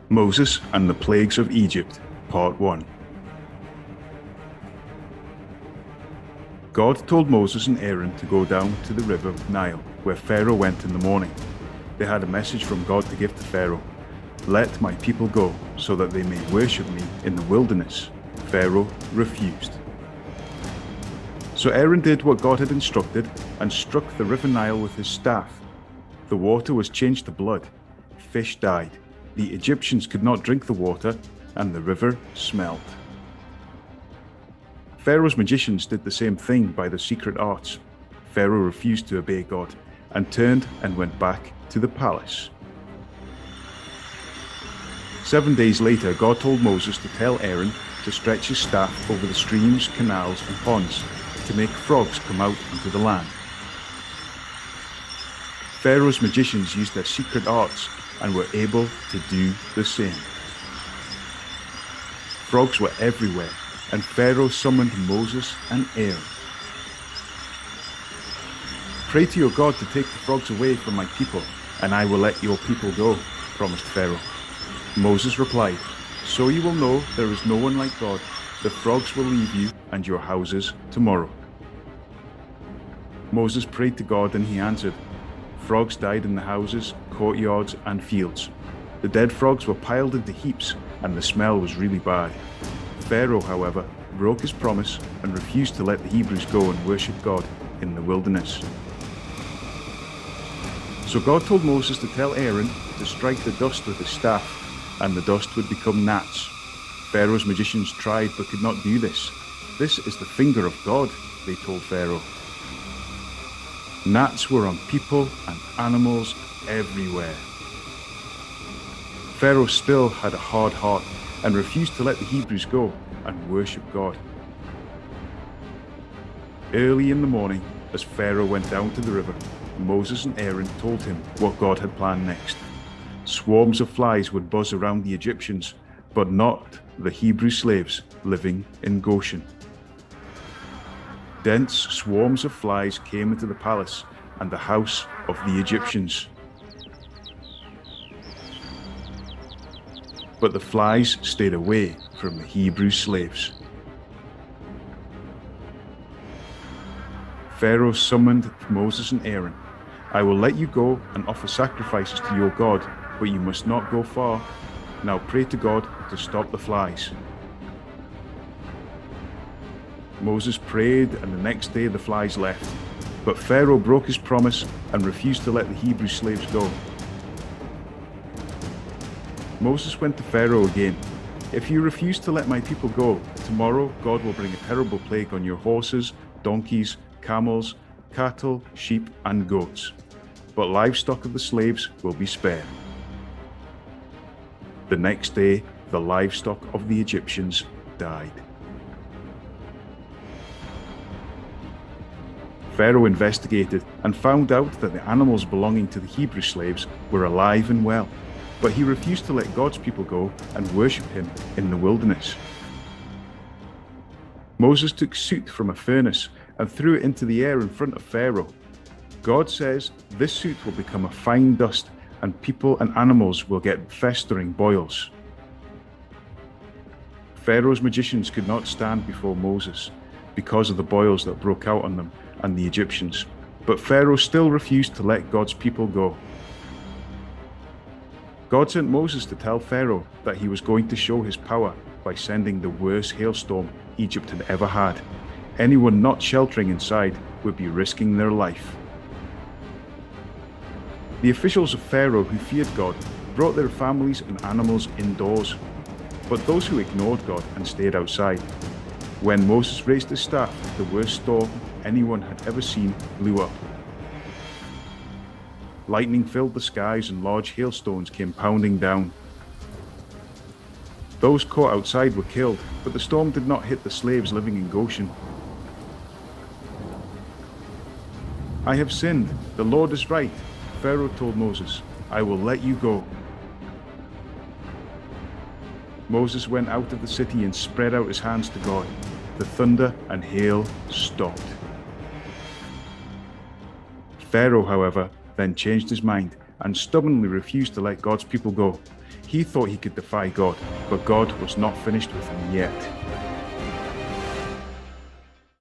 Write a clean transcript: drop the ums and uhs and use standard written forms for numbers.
Moses and the Plagues of Egypt, Part 1. God told Moses and Aaron to go down to the river Nile, where Pharaoh went in the morning. They had a message from God to give to Pharaoh. "Let my people go, so that they may worship me in the wilderness." Pharaoh refused. So Aaron did what God had instructed and struck the river Nile with his staff. The water was changed to blood. Fish died. The Egyptians could not drink the water, and the river smelled. Pharaoh's magicians did the same thing by their secret arts. Pharaoh refused to obey God and turned and went back to the palace. 7 days later, God told Moses to tell Aaron to stretch his staff over the streams, canals, and ponds to make frogs come out into the land. Pharaoh's magicians used their secret arts and were able to do the same. Frogs were everywhere, and Pharaoh summoned Moses and Aaron. "Pray to your God to take the frogs away from my people, and I will let your people go," promised Pharaoh. Moses replied, "So you will know there is no one like God. The frogs will leave you and your houses tomorrow." Moses prayed to God, and he answered. Frogs died in the houses, courtyards, and fields. The dead frogs were piled into heaps, and the smell was really bad. Pharaoh, however, broke his promise and refused to let the Hebrews go and worship God in the wilderness. So God told Moses to tell Aaron to strike the dust with his staff, and the dust would become gnats. Pharaoh's magicians tried but could not do this. "This is the finger of God," they told Pharaoh. Gnats were on people and animals everywhere. Pharaoh still had a hard heart and refused to let the Hebrews go and worship God. Early in the morning, as Pharaoh went down to the river, Moses and Aaron told him what God had planned next. Swarms of flies would buzz around the Egyptians, but not the Hebrew slaves living in Goshen. Dense swarms of flies came into the palace and the house of the Egyptians. But the flies stayed away from the Hebrew slaves. Pharaoh summoned Moses and Aaron. "I will let you go and offer sacrifices to your God, but you must not go far. Now pray to God to stop the flies." Moses prayed, and the next day the flies left. But Pharaoh broke his promise and refused to let the Hebrew slaves go. Moses went to Pharaoh again. "If you refuse to let my people go, tomorrow God will bring a terrible plague on your horses, donkeys, camels, cattle, sheep, and goats. But livestock of the slaves will be spared." The next day, the livestock of the Egyptians died. Pharaoh investigated and found out that the animals belonging to the Hebrew slaves were alive and well, but he refused to let God's people go and worship him in the wilderness. Moses took soot from a furnace and threw it into the air in front of Pharaoh. God says this soot will become a fine dust, and people and animals will get festering boils. Pharaoh's magicians could not stand before Moses because of the boils that broke out on them and the Egyptians, but Pharaoh still refused to let God's people go. God sent Moses to tell Pharaoh that he was going to show his power by sending the worst hailstorm Egypt had ever had. Anyone not sheltering inside would be risking their life. The officials of Pharaoh who feared God brought their families and animals indoors, but those who ignored God and stayed outside. When Moses raised his staff, the worst storm anyone had ever seen blew up. Lightning filled the skies and large hailstones came pounding down. Those caught outside were killed, but the storm did not hit the slaves living in Goshen. "I have sinned. The Lord is right," Pharaoh told Moses. "I will let you go." Moses went out of the city and spread out his hands to God. The thunder and hail stopped. Pharaoh, however, then changed his mind and stubbornly refused to let God's people go. He thought he could defy God, but God was not finished with him yet.